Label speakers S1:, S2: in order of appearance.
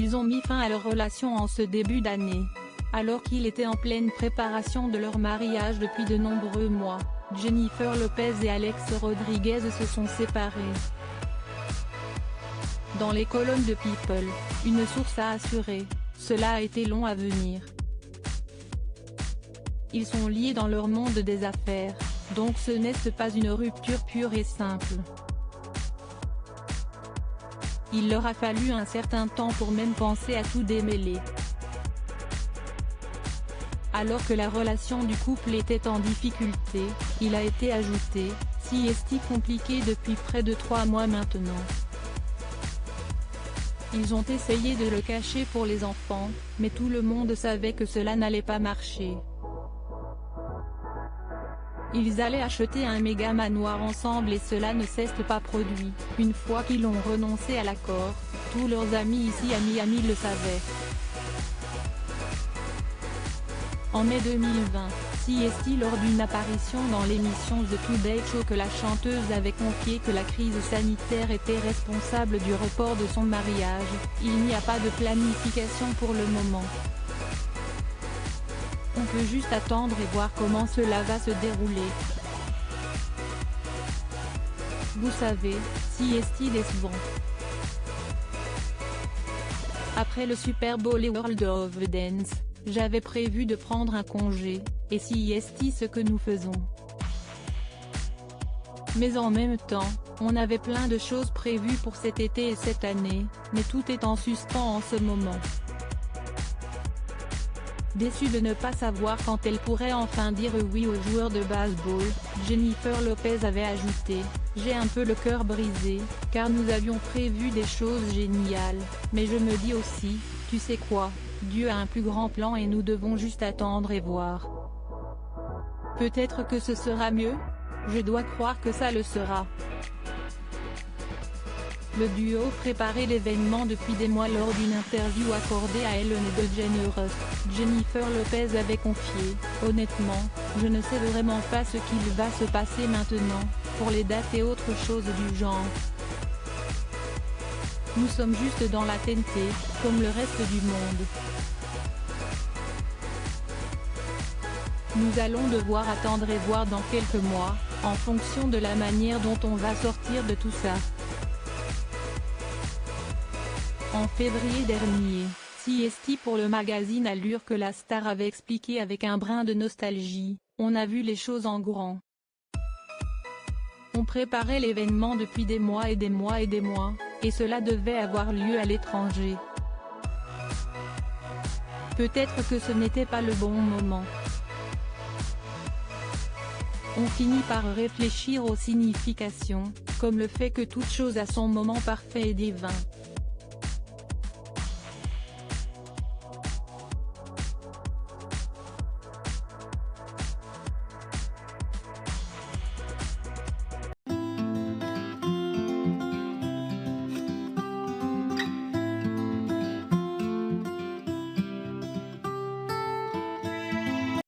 S1: Ils ont mis fin à leur relation en ce début d'année. Alors qu'ils étaient en pleine préparation de leur mariage depuis de nombreux mois, Jennifer Lopez et Alex Rodriguez se sont séparés. Dans les colonnes de People, une source a assuré: cela a été long à venir. Ils sont liés dans leur monde des affaires, donc ce n'est pas une rupture pure et simple. Il leur a fallu un certain temps pour même penser à tout démêler. Alors que la relation du couple était en difficulté, il a été ajouté: c'est compliqué depuis près de 3 mois maintenant. Ils ont essayé de le cacher pour les enfants, mais tout le monde savait que cela n'allait pas marcher. Ils allaient acheter un méga manoir ensemble et cela ne s'est pas produit. Une fois qu'ils ont renoncé à l'accord, tous leurs amis ici à Miami le savaient. En mai 2020, CST lors d'une apparition dans l'émission The Today Show que la chanteuse avait confié que la crise sanitaire était responsable du report de son mariage. Il n'y a pas de planification pour le moment. On peut juste attendre et voir comment cela va se dérouler. Vous savez, CST décevant. Après le Super Bowl et World of Dance, j'avais prévu de prendre un congé, et CST ce que nous faisons. Mais en même temps, on avait plein de choses prévues pour cet été et cette année, mais tout est en suspens en ce moment. Déçue de ne pas savoir quand elle pourrait enfin dire oui aux joueurs de baseball, Jennifer Lopez avait ajouté: j'ai un peu le cœur brisé, car nous avions prévu des choses géniales, mais je me dis aussi, tu sais quoi, Dieu a un plus grand plan et nous devons juste attendre et voir. Peut-être que ce sera mieux? Je dois croire que ça le sera. Le duo préparait l'événement depuis des mois. Lors d'une interview accordée à Ellen DeGeneres, Jennifer Lopez avait confié: honnêtement, je ne sais vraiment pas ce qu'il va se passer maintenant, pour les dates et autres choses du genre. Nous sommes juste dans la TNT, comme le reste du monde. Nous allons devoir attendre et voir dans quelques mois, en fonction de la manière dont on va sortir de tout ça. En février dernier, CST pour le magazine Allure que la star avait expliqué avec un brin de nostalgie: on a vu les choses en grand. On préparait l'événement depuis des mois et des mois et des mois, et cela devait avoir lieu à l'étranger. Peut-être que ce n'était pas le bon moment. On finit par réfléchir aux significations, comme le fait que toute chose a son moment parfait et divin.